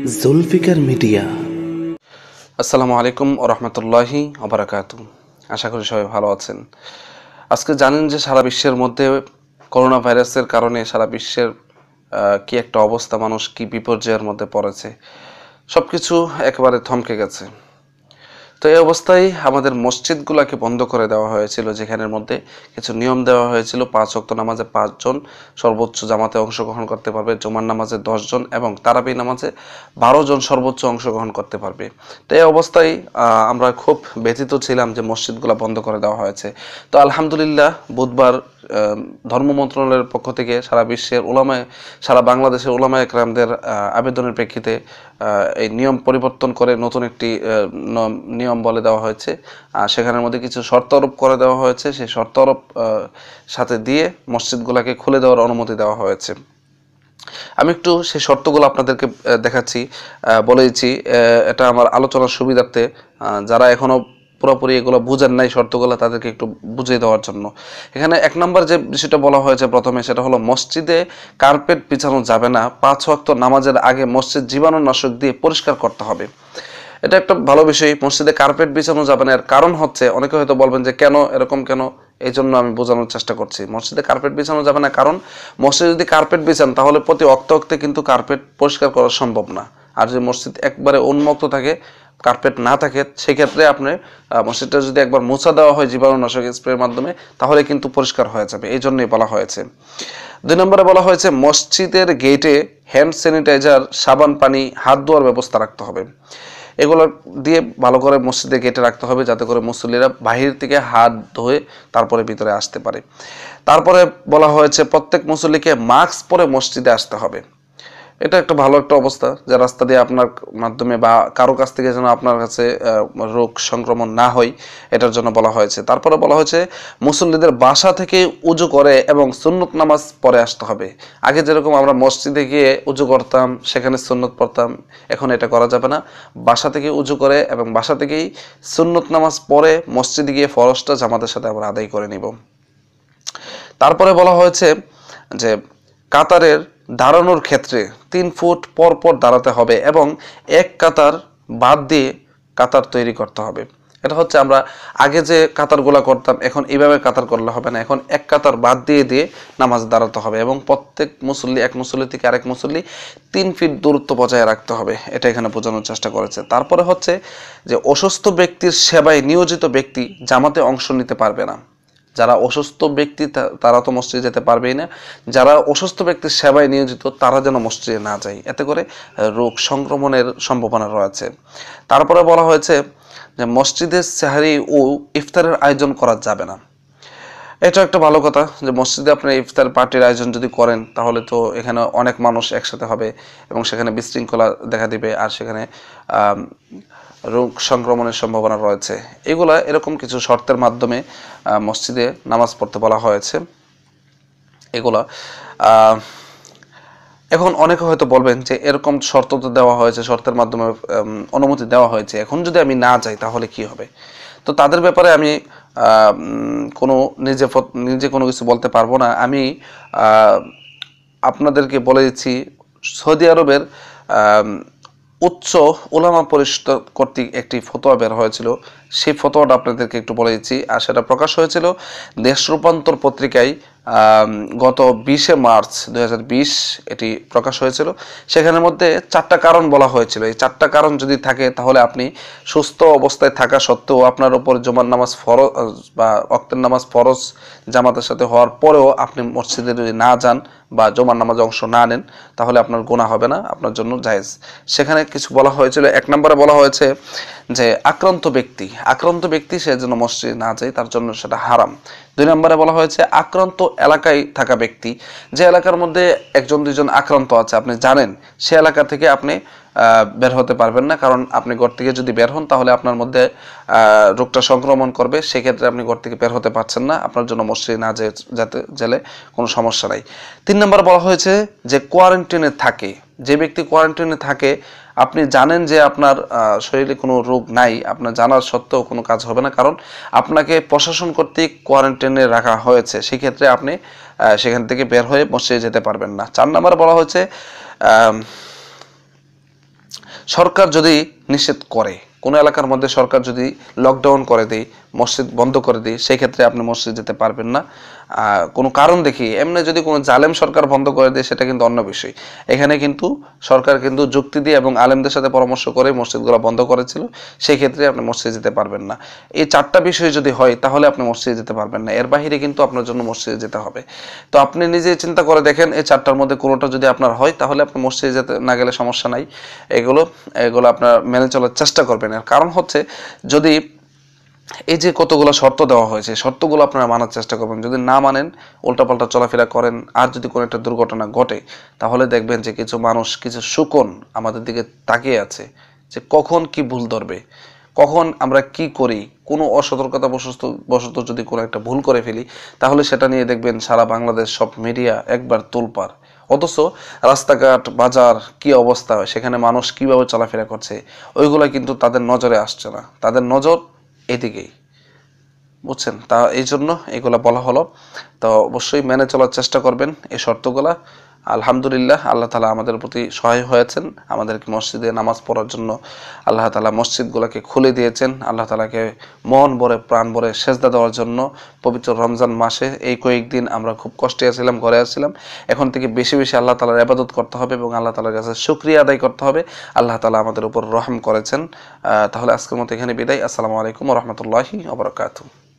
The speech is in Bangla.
জুলফিকার মিডিয়া। আসসালামু আলাইকুম ওয়া রাহমাতুল্লাহি ওয়া বারাকাতুহু। আশা করি সবাই ভালো আছেন। আজকে জানেন যে সারা বিশ্বের মধ্যে করোনা ভাইরাসের কারণে সারা বিশ্বের কি একটা অবস্থা, মানুষ কি বিপর্যয়ের মধ্যে পড়েছে, সবকিছু একেবারে থমকে গেছে। তো এই অবস্থায় আমাদের মসজিদগুলোকে বন্ধ করে দেওয়া হয়েছিল, যেখানের মধ্যে কিছু নিয়ম দেওয়া হয়েছিল। 5 ওয়াক্ত নামাজে 5 জন সর্বোচ্চ জামাতে অংশগ্রহণ করতে পারবে, জুমার নামাজে 10 জন এবং তারাবি নামাজে 12 জন সর্বোচ্চ অংশগ্রহণ করতে পারবে। তো এই অবস্থায় আমরা খুব ব্যথিত ছিলাম যে মসজিদগুলো বন্ধ করে দেওয়া হয়েছে। তো আলহামদুলিল্লাহ বুধবার ধর্ম মন্ত্রণালয়ের পক্ষ থেকে সারা বাংলাদেশের উলামায়ে কেরামদের আবেদনের প্রেক্ষিতে এই নিয়ম পরিবর্তন করে নতুন একটি নিয়ম বলে দেওয়া হয়েছে। সেখানের মধ্যে কিছু শর্ত আরোপ করে দেওয়া হয়েছে। সেই শর্ত আরোপ সাথে দিয়ে মসজিদগুলোকে খুলে দেওয়ার অনুমতি দেওয়া হয়েছে। আমি একটু সেই শর্তগুলো আপনাদেরকে দেখাচ্ছি, বলেছি এটা আমার আলোচনার সুবিধার্থে। যারা এখনো পুরোপুরি এগুলো বুঝেন নাই শর্তগুলো, তাদেরকে একটু বুঝিয়ে দেওয়ার জন্য। এখানে 1 নম্বর যে বিষয়টা বলা হয়েছে প্রথমে, সেটা হলো মসজিদে কার্পেট বিছানো যাবে না। 5 ওয়াক্ত নামাজের আগে মসজিদ জীবাণুনাশক দিয়ে পরিষ্কার করতে হবে। এটা একটা ভালো বিষয়। মসজিদে কার্পেট বিছানো যাবে না, এর কারণ হচ্ছে, অনেকে হয়তো বলবেন যে কেন এরকম কেন, এই জন্য আমি বোঝানোর চেষ্টা করছি। মসজিদে কার্পেট বিছানো যাবে না কারণ মসজিদে যদি কার্পেট বিছান তাহলে প্রতি অক্তে কিন্তু কার্পেট পরিষ্কার করা সম্ভব না। আর যদি মসজিদ একবারে উন্মুক্ত থাকে, কার্পেট না থাকে, সেক্ষেত্রে আপনি মসজিদটা যদি একবার মোছা দেওয়া হয় জীবাণুনাশক স্প্রের মাধ্যমে, তাহলে কিন্তু পরিষ্কার হয়ে যাবে। এই জন্যই বলা হয়েছে। 2 নম্বরে বলা হয়েছে মসজিদের গেটে হ্যান্ড স্যানিটাইজার, সাবান পানি, হাত ধোয়ার ব্যবস্থা রাখতে হবে। এগুলো দিয়ে ভালো করে মসজিদে গেটে রাখতে হবে, যাতে করে মুসল্লিরা বাহির থেকে হাত ধুয়ে তারপরে ভিতরে আসতে পারে। তারপরে বলা হয়েছে প্রত্যেক মুসল্লিকে মাস্ক পরে মসজিদে আসতে হবে। এটা একটা ভালো একটা অবস্থা, যে রাস্তা দিয়ে আপনার মাধ্যমে বা কারো কাছ থেকে যেন আপনার কাছে রোগ সংক্রমণ না হয়, এটার জন্য বলা হয়েছে। তারপরে বলা হয়েছে মুসল্লিদের বাসা থেকে উজু করে এবং সুন্নত নামাজ পড়ে আসতে হবে। আগে যেরকম আমরা মসজিদে গিয়ে উজু করতাম, সেখানে সুন্নত পড়তাম, এখন এটা করা যাবে না। বাসা থেকে উজু করে এবং বাসা থেকেই সুন্নত নামাজ পড়ে মসজিদে গিয়ে ফরজটা জামাতের সাথে আমরা আদায় করে নিব। তারপরে বলা হয়েছে যে কাতারের দাঁড়ানোর ক্ষেত্রে 3 ফুট পর পর দাঁড়াতে হবে এবং এক কাতার বাদ দিয়ে কাতার তৈরি করতে হবে। এটা হচ্ছে আমরা আগে যে কাতারগুলা করতাম, এখন এইভাবে কাতার করলে হবে না। এখন এক কাতার বাদ দিয়ে দিয়ে নামাজ দাঁড়াতে হবে এবং প্রত্যেক মুসল্লি, এক মুসল্লি থেকে আরেক মুসল্লি 3 ফিট দূরত্ব বজায় রাখতে হবে। এটা এখানে বোঝানোর চেষ্টা করেছে। তারপরে হচ্ছে যে অসুস্থ ব্যক্তির সেবায় নিয়োজিত ব্যক্তি জামাতে অংশ নিতে পারবে না। যারা অসুস্থ ব্যক্তি তারা তো মসজিদে যেতে পারবেই না। যারা অসুস্থ ব্যক্তির সেবায় নিয়োজিত তারা যেন মসজিদে না যায়, এতে করে রোগ সংক্রমণের সম্ভাবনা রয়েছে। তারপরে বলা হয়েছে যে মসজিদে সেহরি ও ইফতারের আয়োজন করা যাবে না। এটা একটা ভালো কথা, যে মসজিদে আপনি ইফতার পার্টির আয়োজন যদি করেন, তাহলে তো এখানে অনেক মানুষ একসাথে হবে এবং সেখানে বিশৃঙ্খলা দেখা দিবে, আর সেখানে রোগ সংক্রমণের সম্ভাবনা রয়েছে। এগুলা এরকম কিছু শর্তের মাধ্যমে মসজিদে নামাজ পড়তে বলা হয়েছে। এগুলা এখন অনেকে হয়তো বলবেন যে এরকম শর্ত তো দেওয়া হয়েছে, শর্তের মাধ্যমে অনুমতি দেওয়া হয়েছে, এখন যদি আমি না যাই তাহলে কি হবে? তো তাদের ব্যাপারে আমি কোনো নিজে কোনো কিছু বলতে পারবো না। আমি আপনাদেরকে বলে দিচ্ছি, সৌদি আরবের উচ্চ উলামা পরিষদ কর্তৃক একটি ফতোয়া বের হয়েছিল। সেই ফতোয়াটা আপনাদেরকে একটু বলে দিচ্ছি। আর সেটা প্রকাশ হয়েছিল দেশ রূপান্তর পত্রিকায় গত 20 মার্চ 2020 এটি প্রকাশ হয়েছিল। সেখানের মধ্যে 4টা কারণ বলা হয়েছিল। এই 4টা কারণ যদি থাকে, তাহলে আপনি সুস্থ অবস্থায় থাকা সত্ত্বেও আপনার উপর জুমার নামাজ ফরজ বা ওয়াক্তের নামাজ ফরজ জামাতের সাথে হওয়ার পরেও আপনি মসজিদে যদি না যান বা জুমার নামাজে অংশ না নেন, তাহলে আপনার গুনাহ হবে না, আপনার জন্য জায়েজ। সেখানে কিছু বলা হয়েছিল। 1 নম্বরে বলা হয়েছে যে আক্রান্ত ব্যক্তি সে যেন মসজিদে না যায়, তার জন্য সেটা হারাম। 2 নম্বরে বলা হয়েছে আক্রান্ত এলাকায় থাকা ব্যক্তি, যে এলাকার মধ্যে 1-2 জন আক্রান্ত আছে, আপনি জানেন, সে এলাকা থেকে আপনি বের হতে পারবেন না। কারণ আপনি ঘর থেকে যদি বের হন, তাহলে আপনার মধ্যে রোগটা সংক্রমণ করবে। সেক্ষেত্রে আপনি ঘর থেকে বের হতে পারছেন না, আপনার জন্য মসজিদে না গেলে কোনো সমস্যা নাই। 3 নম্বর বলা হয়েছে যে কোয়ারেন্টাইনে থাকে, যে ব্যক্তি কোয়ারেন্টাইনে থাকে, আপনি জানেন যে আপনার শরীরে কোনো রোগ নাই, আপনার জানার সত্ত্বেও কোনো কাজ হবে না, কারণ আপনাকে প্রশাসন কর্তৃক কোয়ারেন্টাইনে রাখা হয়েছে। সেক্ষেত্রে আপনি সেখান থেকে বের হয়ে মসজিদে যেতে পারবেন না। 4 নম্বরে বলা হয়েছে সরকার যদি নিষেধ করে, কোনো এলাকার মধ্যে সরকার যদি লকডাউন করে দেয়, মসজিদ বন্ধ করে দেয়, সেই ক্ষেত্রে আপনি মসজিদ যেতে পারবেন না। কোনো কারণ দেখি এমনি যদি কোনো জালেম সরকার বন্ধ করে দেয় সেটা কিন্তু অন্য বিষয়। এখানে কিন্তু সরকার কিন্তু যুক্তি দিয়ে এবং আলেমদের সাথে পরামর্শ করে মসজিদগুলো বন্ধ করেছিল, সেই ক্ষেত্রে আপনি মসজিদ যেতে পারবেন না। এই 4টা বিষয় যদি হয় তাহলে আপনি মসজিদে যেতে পারবেন না, এর বাইরে কিন্তু আপনার জন্য মসজিদে যেতে হবে। তো আপনি নিজে চিন্তা করে দেখেন, এই 4টার মধ্যে কোনোটা যদি আপনার হয় তাহলে আপনি মসজিদে যেতে না গেলে সমস্যা নাই। এগুলো এগুলো আপনার মেনে চলার চেষ্টা করবেন। এর কারণ হচ্ছে, যদি এই যে কতগুলো শর্ত দেওয়া হয়েছে, শর্তগুলো আপনারা মানার চেষ্টা করবেন। যদি না মানেন, উল্টাপাল্টা চলাফেরা করেন, আর যদি কোনো একটা দুর্ঘটনা ঘটে, তাহলে দেখবেন যে কিছু মানুষ, কিছু শকুন আমাদের দিকে তাকিয়ে আছে যে কখন কি ভুল ধরবে, কখন আমরা কি করি। কোনো অসতর্কতা বশত যদি কোনো একটা ভুল করে ফেলি, তাহলে সেটা নিয়ে দেখবেন সারা বাংলাদেশ সব মিডিয়া একবার তোলপাড়। অথচ রাস্তাঘাট বাজার কি অবস্থা হয়, সেখানে মানুষ কিভাবে চলাফেরা করছে, ওইগুলো কিন্তু তাদের নজরে আসছে না। তাদের নজর এদিকেই, বুঝছেন? তা এই জন্য এগুলো বলা হলো। তো অবশ্যই মেনে চলার চেষ্টা করবেন এই শর্তগুলা। আলহামদুলিল্লাহ, আল্লাহ তালা আমাদের প্রতি সহায় হয়েছেন। আমাদেরকে মসজিদে নামাজ পড়ার জন্য আল্লাহ তালা মসজিদগুলোকে খুলে দিয়েছেন। আল্লাহ তালাকে মন ভরে প্রাণ ভরে সেজদা দেওয়ার জন্য পবিত্র রমজান মাসে এই কয়েকদিন আমরা খুব কষ্টে আছিলাম, ঘরে আসছিলাম। এখন থেকে বেশি বেশি আল্লাহ তালার ইবাদত করতে হবে এবং আল্লাহ তালার কাছে শুকরিয়া আদায় করতে হবে। আল্লাহ তালা আমাদের উপর রহম করেছেন। তাহলে আজকের মতো এখানে বিদায়। আসসালামু আলাইকুম ওয়া রাহমাতুল্লাহি ওয়া বারাকাতুহু।